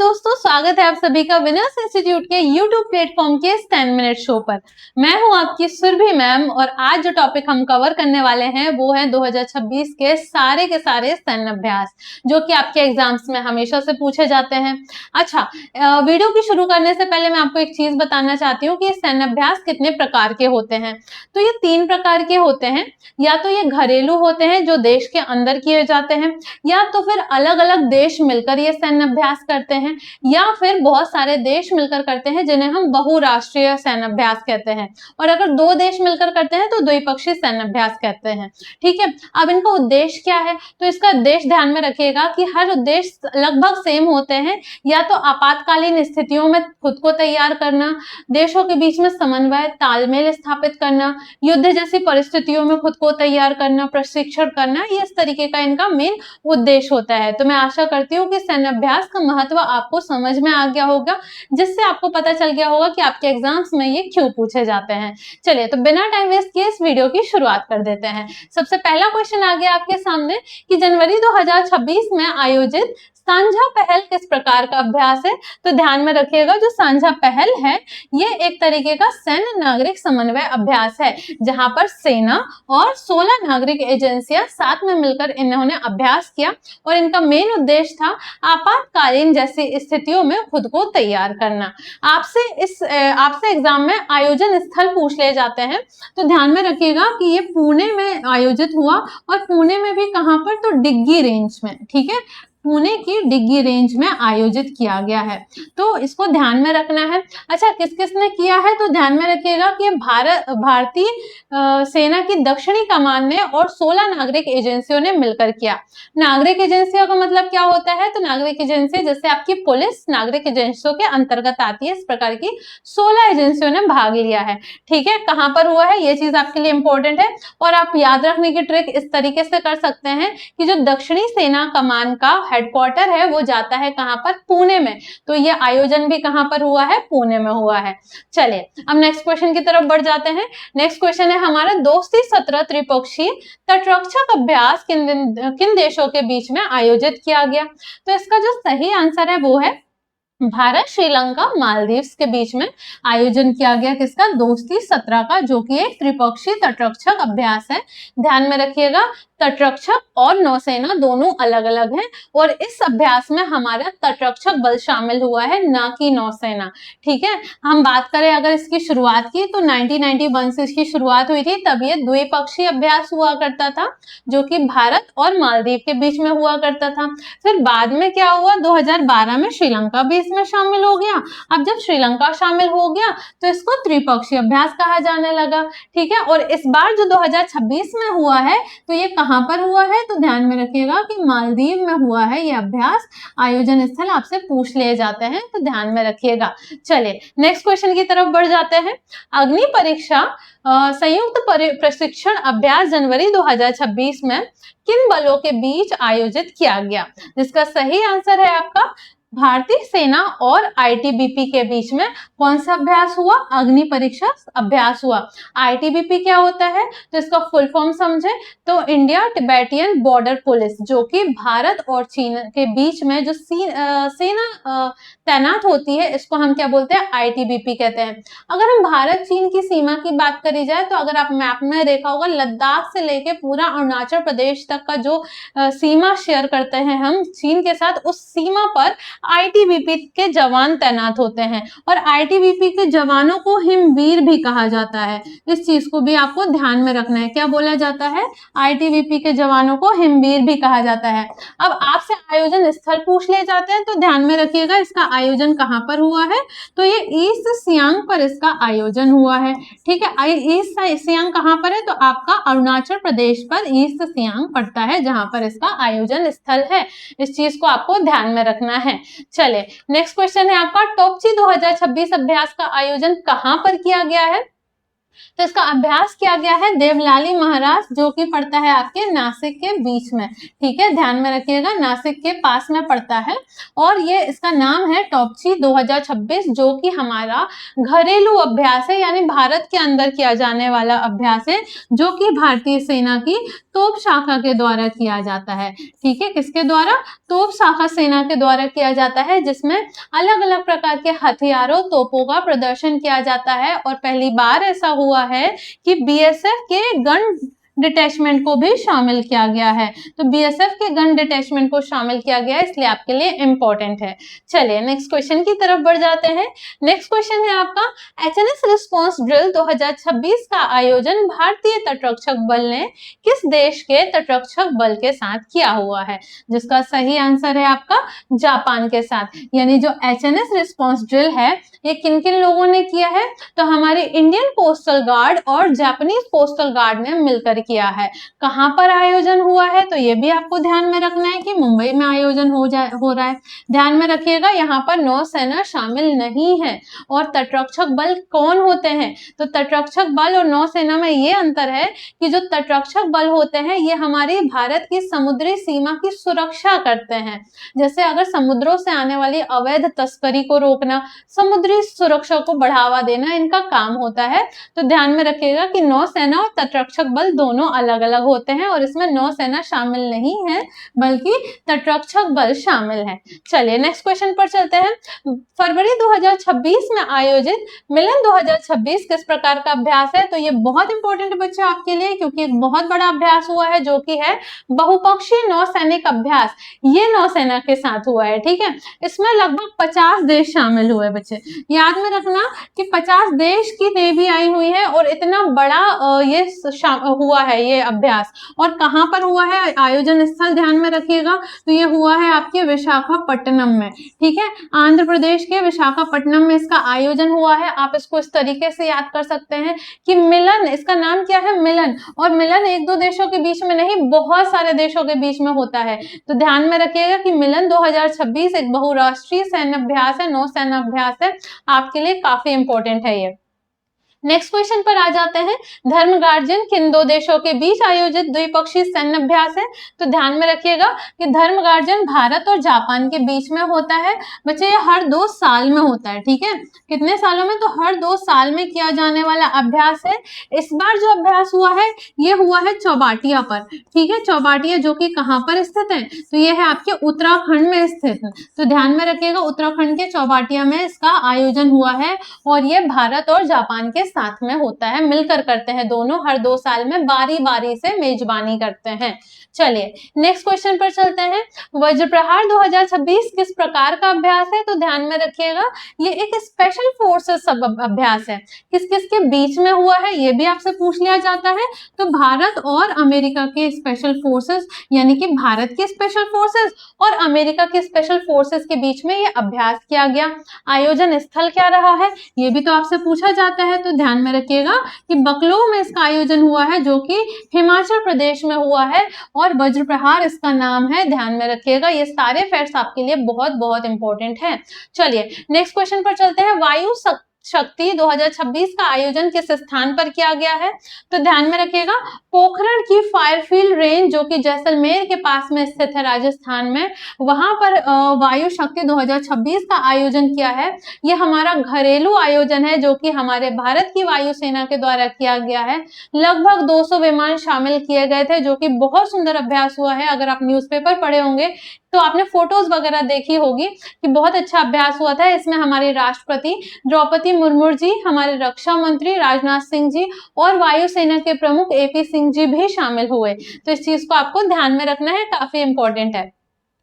दोस्तों, स्वागत है आप सभी का विनर्स इंस्टीट्यूट के यूट्यूब प्लेटफॉर्म के 10 मिनट शो पर। मैं हूं आपकी सुरभि मैम और आज जो टॉपिक हम कवर करने वाले हैं वो है 2026 के सारे सैन्य अभ्यास जो कि आपके एग्जाम्स में हमेशा से पूछे जाते हैं। अच्छा, वीडियो की शुरू करने से पहले मैं आपको एक चीज बताना चाहती हूँ कि सैन्य अभ्यास कितने प्रकार के होते हैं। तो ये 3 प्रकार के होते हैं। या तो ये घरेलू होते हैं जो देश के अंदर किए जाते हैं, या तो फिर अलग-अलग देश मिलकर ये सैन्य अभ्यास करते हैं, या फिर बहुत सारे देश मिलकर करते हैं जिन्हें हम बहुराष्ट्रीय सैन्य अभ्यास कहते हैं। और अगर 2 देश मिलकर करते हैं तो द्विपक्षीय सैन्य अभ्यास कहते हैं। ठीक है, अब इनका उद्देश्य क्या है? तो इसका उद्देश्य ध्यान में रखिएगा कि हर उद्देश्य लगभग सेम होते हैं। या तो आपातकालीन स्थितियों में खुद को तैयार करना, देशों के बीच में समन्वय तालमेल स्थापित करना, युद्ध जैसी परिस्थितियों में खुद को तैयार करना, प्रशिक्षण करना, ये इस तरीके का इनका मेन उद्देश्य होता है। तो मैं आशा करती हूँ कि सैन्य अभ्यास का महत्व आपको समझ में आ गया होगा, जिससे आपको पता चल गया होगा कि आपके एग्जाम्स में ये क्यों पूछे जाते हैं। चलिए, तो बिना टाइम वेस्ट किए इस वीडियो की शुरुआत कर देते हैं। सबसे पहला क्वेश्चन आ गया आपके सामने कि जनवरी 2026 में आयोजित साझा पहल किस प्रकार का अभ्यास है। तो ध्यान में रखिएगा, जो साझा पहल है ये एक तरीके का सैन्य नागरिक समन्वय अभ्यास है, जहां पर सेना और 16 नागरिक एजेंसियां साथ में मिलकर इन्होंने अभ्यास किया और इनका मेन उद्देश्य था आपातकालीन जैसी स्थितियों में खुद को तैयार करना। आपसे एग्जाम में आयोजन स्थल पूछ ले जाते हैं, तो ध्यान में रखिएगा कि ये पुणे में आयोजित हुआ और पुणे में भी कहां पर, तो डिग्गी रेंज में। ठीक है, पुणे की डिग्गी रेंज में आयोजित किया गया है, तो इसको ध्यान में रखना है। अच्छा, किस किस ने किया है? तो ध्यान में रखिएगा कि भारतीय सेना की दक्षिणी कमान ने और 16 नागरिक एजेंसियों ने मिलकर किया। नागरिक एजेंसियों का मतलब क्या होता है? तो नागरिक एजेंसी जैसे आपकी पुलिस नागरिक एजेंसियों के अंतर्गत आती है। इस प्रकार की 16 एजेंसियों ने भाग लिया है। ठीक है, कहां पर हुआ है ये चीज आपके लिए इंपॉर्टेंट है। और आप याद रखने की ट्रिक इस तरीके से कर सकते हैं कि जो दक्षिणी सेना कमान का हेडक्वार्टर है वो जाता है कहां पर? पुणे में। तो ये आयोजन भी कहां पर हुआ है? पुणे में हुआ है। चलिए, अब नेक्स्ट क्वेश्चन की तरफ बढ़ जाते हैं। नेक्स्ट क्वेश्चन है हमारा, दोस्ती 17 त्रिपक्षीय तटरक्षक अभ्यास किन देशों के बीच में आयोजित किया गया? तो इसका जो सही आंसर है वो है भारत, श्रीलंका, मालदीव्स के बीच में आयोजन किया गया। किसका? दोस्ती 17 का, जो कि एक त्रिपक्षीय तटरक्षक अभ्यास है। ध्यान में रखिएगा, तटरक्षक और नौसेना दोनों अलग अलग हैं और इस अभ्यास में हमारा तटरक्षक बल शामिल हुआ है, ना कि नौसेना। ठीक है, हम बात करें अगर इसकी शुरुआत की तो 1991 से इसकी शुरुआत हुई थी, तब ये द्विपक्षीय अभ्यास हुआ करता था जो कि भारत और मालदीव के बीच में हुआ करता था। फिर बाद में क्या हुआ? 2012 में श्रीलंका भी इसमें शामिल हो गया। अब जब श्रीलंका शामिल हो गया तो इसको त्रिपक्षीय अभ्यास कहा जाने लगा। ठीक है, और इस बार जो 2026 में हुआ है तो ये कहां पर हुआ है? तो ध्यान में रखिएगा कि मालदीव में हुआ है ये अभ्यास। आयोजन स्थल आपसे पूछ लिए जाते हैं, तो ध्यान में रखिएगा। चलिए, नेक्स्ट क्वेश्चन की तरफ बढ़ जाते हैं। अग्नि परीक्षा संयुक्त प्रशिक्षण अभ्यास जनवरी 2026 में किन बलों के बीच आयोजित किया गया? जिसका सही आंसर है आपका भारतीय सेना और आईटीबीपी के बीच में कौन सा अभ्यास हुआ? अग्नि परीक्षा अभ्यास हुआ। आईटीबीपी क्या होता है? तो इसका फुल फॉर्म समझे तो इंडिया टिबेटियन बॉर्डर पुलिस, जो कि भारत और चीन के बीच में जो सेना तैनात होती है, इसको हम क्या बोलते हैं? आईटीबीपी कहते हैं। अगर हम भारत चीन की सीमा की बात करी जाए तो अगर आप मैप में देखा होगा, लद्दाख से लेके पूरा अरुणाचल प्रदेश तक का जो सीमा शेयर करते हैं हम चीन के साथ, उस सीमा पर आईटीबीपी के जवान तैनात होते हैं और आईटीबीपी के जवानों को हिमवीर भी कहा जाता है। इस चीज को भी आपको ध्यान में रखना है। क्या बोला जाता है? आईटीबीपी के जवानों को हिमवीर भी कहा जाता है। अब आपसे आयोजन स्थल पूछ ले जाते हैं, तो ध्यान में रखिएगा इसका आयोजन कहां पर हुआ है? तो ये ईस्ट सियांग पर इसका आयोजन हुआ है। ठीक है, ईस्ट सियांग कहां पर है? तो आपका अरुणाचल प्रदेश पर ईस्ट सियांग पड़ता है, जहां पर इसका आयोजन स्थल है। इस चीज को आपको ध्यान में रखना है। चले, नेक्स्ट क्वेश्चन है आपका, टोप्ची 2026 अभ्यास का आयोजन कहां पर किया गया है? तो इसका अभ्यास किया गया है देवलाली महाराज, जो कि पड़ता है आपके नासिक के बीच में। ठीक है, ध्यान में रखिएगा, नासिक के पास में पड़ता है। और ये इसका नाम है टॉपची 2026, जो कि हमारा घरेलू अभ्यास है, यानी भारत के अंदर किया जाने वाला अभ्यास है, जो कि भारतीय सेना की तोप शाखा के द्वारा किया जाता है। ठीक है, किसके द्वारा? तोप शाखा सेना के द्वारा किया जाता है, जिसमें अलग अलग प्रकार के हथियारों, तोपों का प्रदर्शन किया जाता है। और पहली बार ऐसा हुआ है कि बीएसएफ के गन डिटैचमेंट को भी शामिल किया गया है। तो बीएसएफ के गन डिटैचमेंट को शामिल किया गया है, इसलिए आपके लिए इंपॉर्टेंट है। चलिए नेक्स्ट क्वेश्चन की तरफ बढ़ जाते हैं। नेक्स्ट क्वेश्चन है आपका, एचएनएस रिस्पॉन्स ड्रिल 2026 का आयोजन भारतीय तटरक्षक बल ने किस देश के तटरक्षक बल के साथ किया हुआ है? जिसका सही आंसर है आपका जापान के साथ। यानी जो एचएनएस रिस्पॉन्स ड्रिल है, ये किन किन लोगों ने किया है? तो हमारे इंडियन कोस्टल गार्ड और जापानीज कोस्टल गार्ड ने मिलकर किया है। कहां पर आयोजन हुआ है? तो ये भी आपको ध्यान में रखना है कि मुंबई में आयोजन हो रहा है। ध्यान में रखिएगा, यहाँ पर नौसेना शामिल नहीं है। और तटरक्षक बल कौन होते हैं? तो तटरक्षक बल और नौसेना में ये अंतर है कि जो तटरक्षक बल होते हैं, ये हमारी भारत की समुद्री सीमा की सुरक्षा करते हैं। जैसे अगर समुद्रों से आने वाली अवैध तस्करी को रोकना, समुद्री सुरक्षा को बढ़ावा देना इनका काम होता है। तो ध्यान में रखिएगा कि नौसेना और तटरक्षक बल दोनों अलग अलग होते हैं, और इसमें नौसेना शामिल नहीं है, बल्कि तटरक्षक बल शामिल है। चलिए नेक्स्ट क्वेश्चन पर चलते हैं। फरवरी 2026 में आयोजित मिलन 2026 किस प्रकार का अभ्यास है? तो ये बहुत इंपॉर्टेंट बच्चे आपके लिए, क्योंकि एक बहुत बड़ा अभ्यास हुआ है, जो कि है बहुपक्षीय नौसैनिक अभ्यास। ये नौसेना के साथ हुआ है। ठीक है, इसमें लगभग 50 देश शामिल हुए बच्चे। याद में रखना कि 50 देश की नेवी आई हुई है, और इतना बड़ा ये हुआ है ये अभ्यास। और कहां पर हुआ है आयोजन स्थल? ध्यान में रखिएगा, तो ये हुआ है आपके विशाखापट्टनम में। ठीक है, आंध्र प्रदेश के विशाखापट्टनम में इसका आयोजन हुआ है। आप इसको इस तरीके से याद कर सकते हैं कि मिलन, इसका नाम क्या है? मिलन। और मिलन एक दो देशों के बीच में नहीं, बहुत सारे देशों के बीच में होता है। तो ध्यान में रखिएगा कि मिलन 2026 एक बहुराष्ट्रीय सैन्य अभ्यास है, नौसेना अभ्यास है। आपके लिए काफी इंपॉर्टेंट है ये। नेक्स्ट क्वेश्चन पर आ जाते हैं। धर्मगार्जन किन दो देशों के बीच आयोजित द्विपक्षीय सैन्य अभ्यास है? तो ध्यान में रखिएगा कि धर्मगार्जन भारत और जापान के बीच में होता है। बच्चे ये हर 2 साल में होता है। ठीक है, कितने सालों में? तो हर 2 साल में किया जाने वाला अभ्यास है। इस बार जो अभ्यास हुआ है, ये हुआ है चौबाटिया पर। ठीक है, चौबाटिया जो कि कहाँ पर स्थित है? तो ये है आपके उत्तराखंड में स्थित है। तो ध्यान में रखिएगा, उत्तराखंड के चौबाटिया में इसका आयोजन हुआ है, और ये भारत और जापान के साथ में होता है, मिलकर करते हैं दोनों, हर 2 साल में बारी बारी से मेजबानी करते हैं। चलिए नेक्स्ट क्वेश्चन पर चलते हैं। वज्रप्रहार 2026 किस प्रकार का अभ्यास है? तो ध्यान में रखिएगा, ये एक स्पेशल फोर्सेस अभ्यास है। किस किस के बीच में हुआ है, ये भी आपसे पूछ लिया जाता है। तो भारत और अमेरिका के स्पेशल फोर्सेस, यानी कि भारत के स्पेशल फोर्सेस और अमेरिका के स्पेशल फोर्सेस के बीच में ये अभ्यास किया गया। आयोजन स्थल क्या रहा है, ये भी तो आपसे पूछा जाता है। तो ध्यान में रखिएगा कि बकलो में इसका आयोजन हुआ है, जो कि हिमाचल प्रदेश में हुआ है, और वज्रप्रहार इसका नाम है। ध्यान में रखिएगा, ये सारे फैक्ट्स आपके लिए बहुत बहुत इंपॉर्टेंट है। चलिए नेक्स्ट क्वेश्चन पर चलते हैं। वायु शक्ति 2026 का आयोजन किस स्थान पर किया गया है? तो ध्यान में रखिएगा, पोखरण की फायरफील्ड रेंज, जो कि जैसलमेर के पास में स्थित है राजस्थान में, वहां पर वायु शक्ति 2026 का आयोजन किया है। ये हमारा घरेलू आयोजन है, जो कि हमारे भारत की वायुसेना के द्वारा किया गया है। लगभग 200 विमान शामिल किए गए थे, जो कि बहुत सुंदर अभ्यास हुआ है। अगर आप न्यूज़पेपर पढ़े होंगे तो आपने फोटोज वगैरह देखी होगी कि बहुत अच्छा अभ्यास हुआ था। इसमें हमारे राष्ट्रपति द्रौपदी मुर्मू जी, हमारे रक्षा मंत्री राजनाथ सिंह जी और वायुसेना के प्रमुख एपी सिंह जी भी शामिल हुए। तो इस चीज को आपको ध्यान में रखना है, काफी इंपॉर्टेंट है।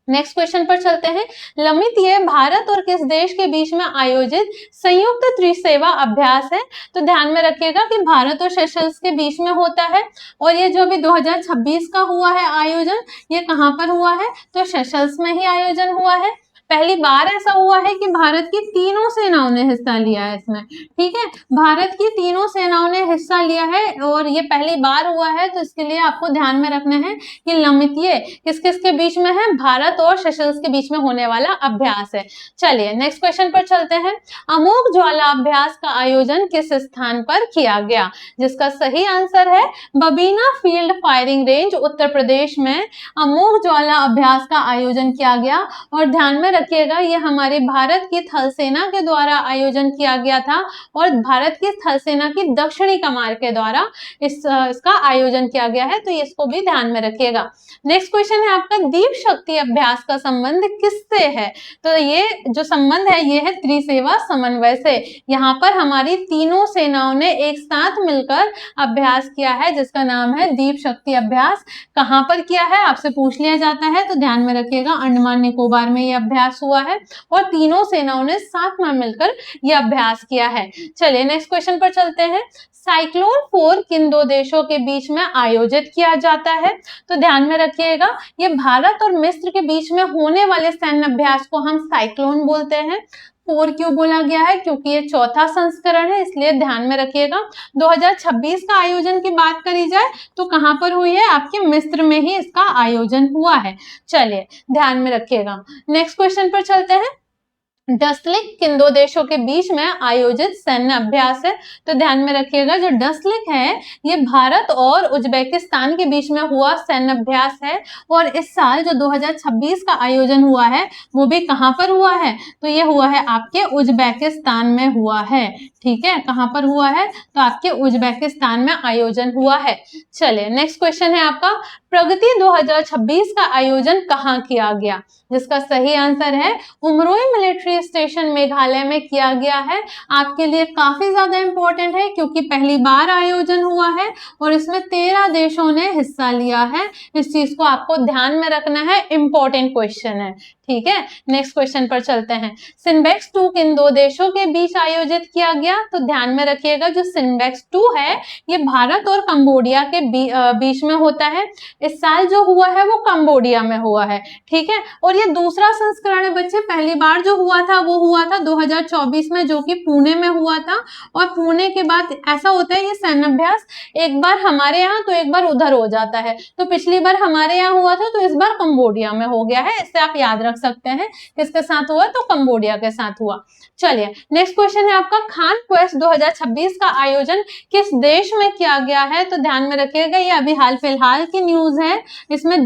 नेक्स्ट क्वेश्चन पर चलते हैं। लमित ये भारत और किस देश के बीच में आयोजित संयुक्त त्रिसेवा अभ्यास है? तो ध्यान में रखिएगा कि भारत और सेशल्स के बीच में होता है। और ये जो भी 2026 का हुआ है आयोजन, ये कहां पर हुआ है? तो सेशल्स में ही आयोजन हुआ है। पहली बार ऐसा हुआ है कि भारत की तीनों सेनाओं ने हिस्सा लिया है इसमें, ठीक है। भारत की तीनों सेनाओं ने हिस्सा लिया है और ये पहली बार हुआ है, तो इसके लिए आपको ध्यान में रखना है कि लमितीय किस किस के बीच में है, भारत और सेशल्स के बीच में होने वाला अभ्यास है। चलिए नेक्स्ट क्वेश्चन पर चलते हैं। अमोघ ज्वाला अभ्यास का आयोजन किस स्थान पर किया गया? जिसका सही आंसर है Babina field firing range, Uttar Pradesh में अमोघ ज्वाला अभ्यास का आयोजन किया गया। और ध्यान में रखिएगा ये हमारे भारत की थल सेना के द्वारा आयोजन किया गया था और भारत की थल सेना की दक्षिणी कमान के द्वारा इसका आयोजन किया गया है, तो इसको भी ध्यान में रखिएगा। नेक्स्ट क्वेश्चन है आपका, दीप शक्ति अभ्यास का संबंध किससे है? तो ये जो संबंध है ये है त्रिसेवा समन्वय से। यहाँ पर हमारी तीनों सेनाओं ने एक साथ मिलकर अभ्यास किया है जिसका नाम है दीप शक्ति अभ्यास। कहाँ पर किया है आपसे पूछ लिया जाता है, तो ध्यान में रखिएगा अंडमान निकोबार में ये अभ्यास हुआ है और तीनों सेनाओं ने साथ में मिलकर ये अभ्यास किया है। चलिए नेक्स्ट क्वेश्चन पर चलते हैं। साइक्लोन 4 किन दो देशों के बीच में आयोजित किया जाता है? तो ध्यान में रखिएगा ये भारत और मिस्र के बीच में होने वाले सैन्य अभ्यास को हम साइक्लोन बोलते हैं। 4 क्यों बोला गया है? क्योंकि ये चौथा संस्करण है, इसलिए ध्यान में रखिएगा। 2026 का आयोजन की बात करी जाए तो कहां पर हुई है? आपके मिस्र में ही इसका आयोजन हुआ है। चलिए ध्यान में रखिएगा। नेक्स्ट क्वेश्चन पर चलते हैं। डसलिक किन दो देशों के बीच में आयोजित सैन्य अभ्यास है? तो ध्यान में रखिएगा जो डसलिक है ये भारत और उज्बेकिस्तान के बीच में हुआ सैन्य अभ्यास है और इस साल जो 2026 का आयोजन हुआ है वो भी कहां पर हुआ है? तो ये हुआ है आपके उज्बेकिस्तान में हुआ है, ठीक है। कहां पर हुआ है? तो आपके उज्बेकिस्तान में आयोजन हुआ है। चलिए नेक्स्ट क्वेश्चन है आपका, प्रगति 2026 का आयोजन कहाँ किया गया? जिसका सही आंसर है उमरोई मिलिट्री स्टेशन मेघालय में किया गया है। आपके लिए काफी ज्यादा इंपॉर्टेंट है क्योंकि पहली बार आयोजन हुआ है और इसमें 13 देशों ने हिस्सा लिया है। इस चीज को आपको ध्यान में रखना है, इंपॉर्टेंट क्वेश्चन है, ठीक है। नेक्स्ट क्वेश्चन पर चलते हैं। सिनबेक्स 2 किन दो देशों के बीच आयोजित किया गया? तो ध्यान में रखिएगा जो सिनबेक्स 2 है ये भारत और कंबोडिया के बीच में होता है। इस साल जो हुआ है वो कंबोडिया में हुआ है, ठीक है। और ये दूसरा संस्करण है बच्चे, पहली बार जो हुआ था वो हुआ था 2024 में जो कि पुणे में हुआ था। और पुणे के बाद ऐसा होता है ये सैन्य अभ्यास एक बार हमारे यहाँ तो एक बार उधर हो जाता है, तो पिछली बार हमारे यहाँ हुआ था तो इस बार कंबोडिया में हो गया है। इससे आप याद रख सकते हैं किसके साथ हुआ, तो कंबोडिया के साथ हुआ। चलिए नेक्स्ट क्वेश्चन है आपका, खान क्वेस्ट 2026 का आयोजन किस देश में किया गया है? तो ध्यान में रखिएगा ये अभी हाल फिलहाल की न्यूज है, इसमें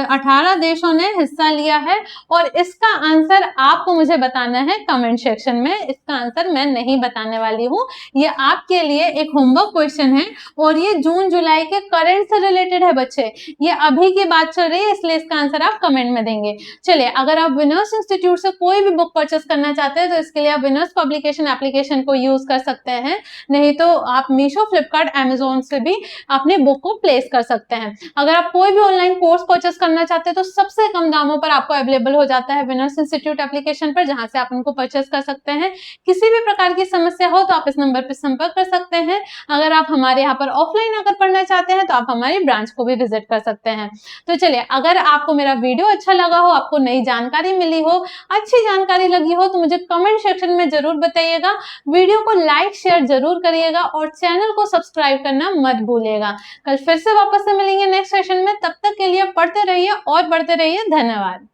18 देशों ने हिस्सा लिया है और इसका आंसर आपको मुझे बताना है कमेंट सेक्शन में। इसका आंसर मैं नहीं बताने वाली हूँ, ये आपके लिए एक होमवर्क क्वेश्चन है और ये जून जुलाई के करंट से रिलेटेड है बच्चे, ये अभी की बात चल रही है इसलिए इसका आंसर आप कमेंट में देंगे। चलिए अगर आप विनर्स इंस्टीट्यूट से कोई भी बुक परचेस करना चाहते हैं तो इसके लिए आप विनर्स पब्लिकेशन एप्लीकेशन को यूज कर सकते हैं, नहीं तो आप मीशो, फ्लिपकार्ट, अमेजोन से भी अपनी बुक को प्लेस कर सकते हैं। अगर आप कोई भी ऑनलाइन कोर्स परचेस करना चाहते हैं तो सबसे कम दामों पर आपको अवेलेबल हो जाता है विनर्स इंस्टीट्यूट एप्लीकेशन पर, जहां से आप उनको परचेस कर सकते हैं। किसी भी प्रकार की समस्या हो तो आप इस नंबर पर संपर्क कर सकते हैं। अगर आप हमारे यहाँ पर ऑफलाइन अगर पढ़ना चाहते हैं तो आप हमारी ब्रांच को भी विजिट कर सकते हैं। तो चलिए अगर आपको मेरा वीडियो अच्छा लगा हो, आपको नई जानकारी मिली हो, अच्छी जानकारी लगी हो तो मुझे कमेंट सेक्शन में जरूर बताइएगा। वीडियो को लाइक शेयर जरूर करिएगा और चैनल को सब्सक्राइब करना मत भूलिएगा। कल फिर से वापस से मिलेंगे नेक्स्ट सेशन में, तब तक के लिए पढ़ते रहिए और बढ़ते रहिए। धन्यवाद।